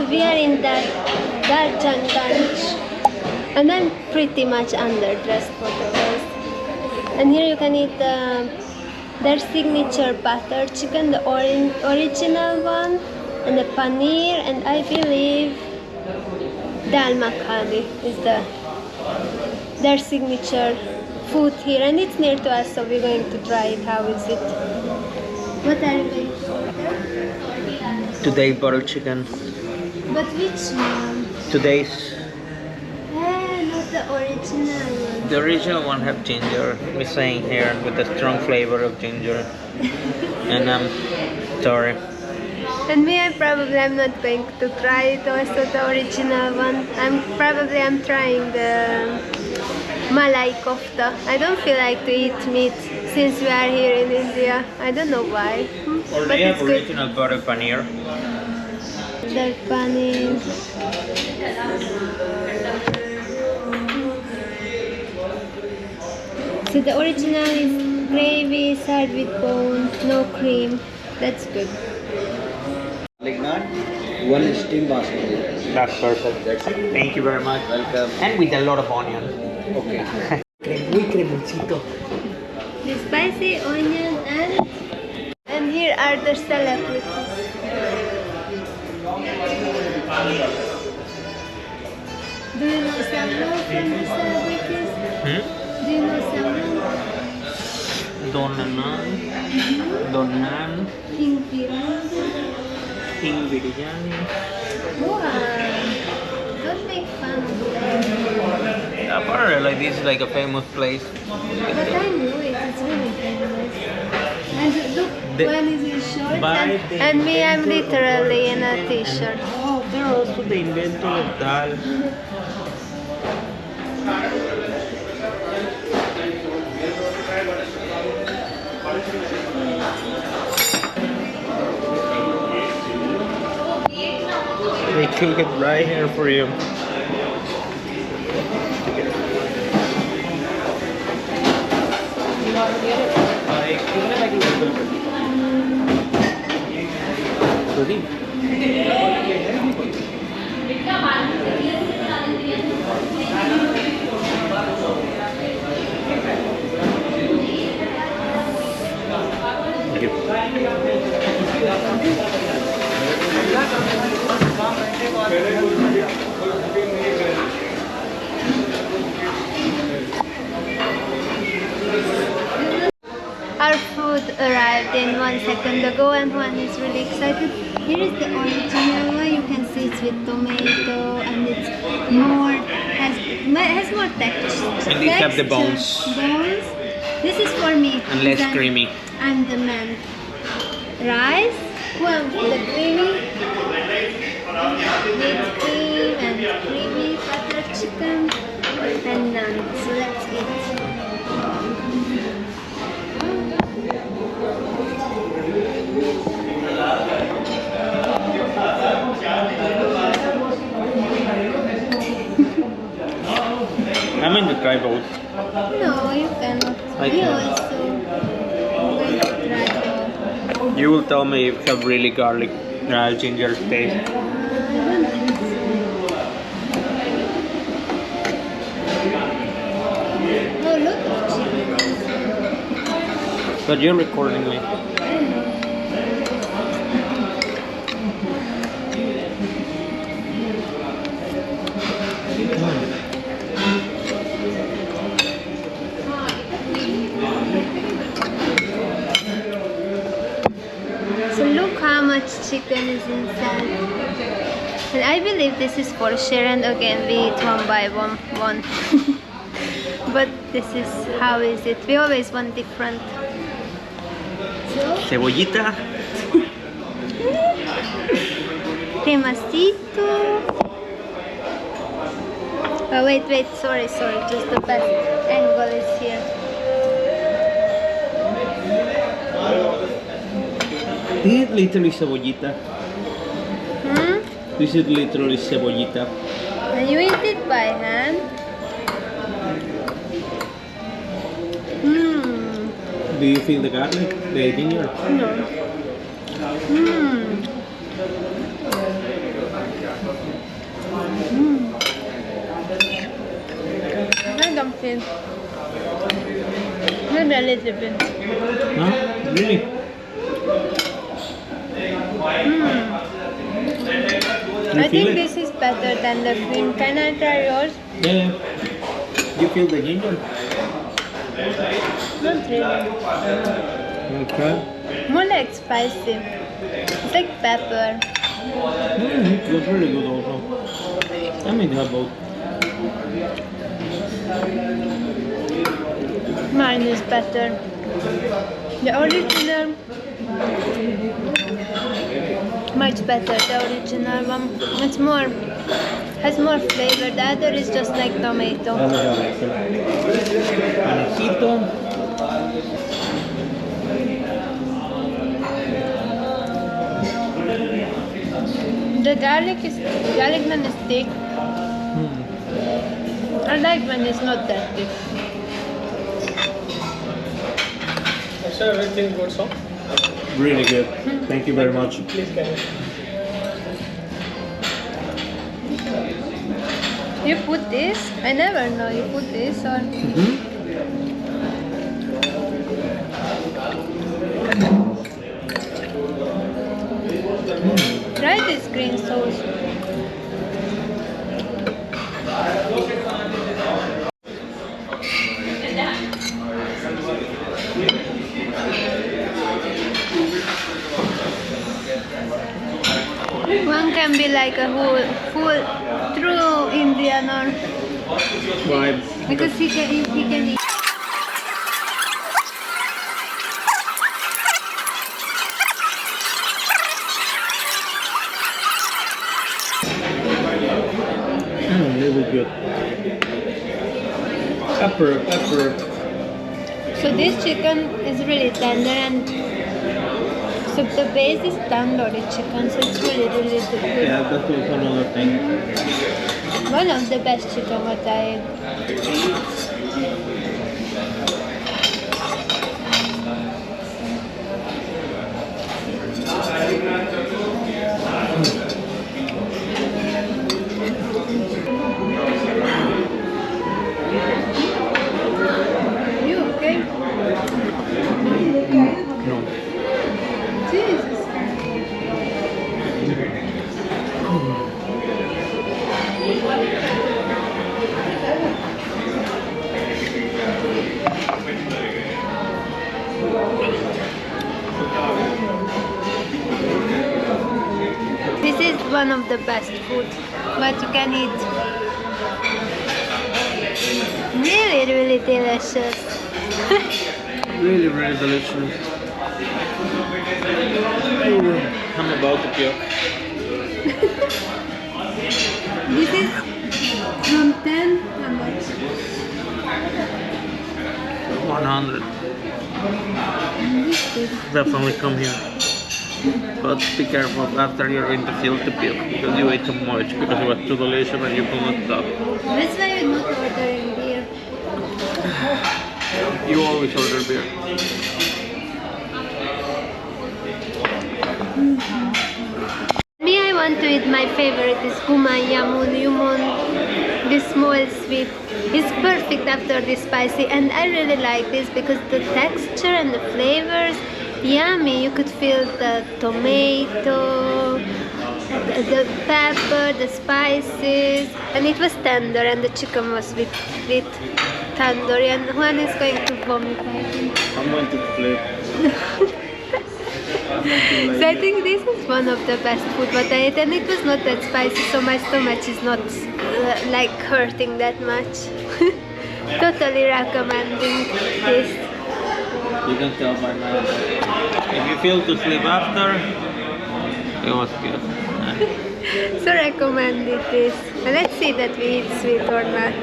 we are in Daryaganj, and I'm pretty much underdressed for the place. And here you can eat their signature butter chicken, the original one, and the paneer, and I believe dal makhani is their signature food here, and it's near to us, so we're going to try it. How is it? What are you going to order? Today butter chicken. But which one? Today's. Not the original one. The original one have ginger, missing here with the strong flavor of ginger. And sorry. And me, I'm not going to try it also, the original one. I'm trying the Malai kofta. I don't feel like to eat meat since we are here in India. I don't know why. Or they have original butter paneer. The paneer. So the original is gravy served with bone, no cream. That's good. Like naan, one steamed basmati. That's perfect. That's it. Thank you very much. Welcome. And with a lot of onion. Okay. Muy cremosito. The spicy onion and here are the celebrities. Do you know someone from the celebrities? Do you know someone? Donan. King Biryani. King Biryani. Don't make fun of them. Apparently, like this is like a famous place. But I know it. It's really famous. And look, one is in shorts and me, I'm literally in a t-shirt. Oh, they're also the inventor of dal. They cook it right here for you. Our food arrived in 1 second ago and one is really excited. Here is the original one. You can see it's with tomato and it's has more texture. And these have the bones. This is for me. And less creamy. I'm the man. Rice, the creamy, with cream and creamy butter chicken and naan. So let's eat. I'm going to try both. No, you cannot. I You can. also going to try both. You will tell me if you have really garlic, ginger taste. I don't think so. Oh, look at chicken. But you're recording me. So look how much chicken is inside. And I believe this is for share, and again we eat one by one. But this is how is it. We always want different. So Cebollita. cremacito. Oh wait, sorry, just the best angle is here. This is literally cebollita. This is literally cebollita. And you eat it by hand. Do you feel the garlic? The ginger? No. feel. Maybe a little bit. No? Really? I think this is better than the cream. Can I try yours? Yeah. You feel the ginger? Not really. Okay. More like spicy. It's like pepper. It's really good also. I mean, have both. Mine is better. The original, much better. The original one, it's more, has more flavor. The other is just like tomato. Panecito. The garlic naan is thick. I like when it's not that thick. Is everything good, sir? Really good. Thank you very much. Please carry. You put this? I never know you put this on. Try this green sauce. One can be like a full true Indian or Vibe. because he can eat. Really good. Pepper. So this chicken is really tender and so the base is tandoori chicken, so it's really good. Yeah, that's also another thing. One of the best chicken what I ate. You okay? No. Jesus. This is one of the best food what you can eat. Really delicious. Really delicious. I'm about to puke. This is from 10, how much? 100. Definitely come here. But be careful after you're going to feel the puke because you ate too much because it was too delicious and you could not stop. That's why you're not ordering beer. You always order beer. Me, I want to eat my favorite is kuman yamun yumon. This small sweet is perfect after the spicy, and I really like this because the texture and the flavors, yummy. You could feel the tomato, the pepper, the spices, and it was tender, and the chicken was with tandoori. And Juan is going to vomit, I think. I'm going to flip. So I think this is one of the best food what I ate, and it was not that spicy, so my stomach is not like hurting that much. Totally recommending this. You can tell by now. If you feel to sleep after, it was good. So recommended this. Let's see that we eat sweet or not.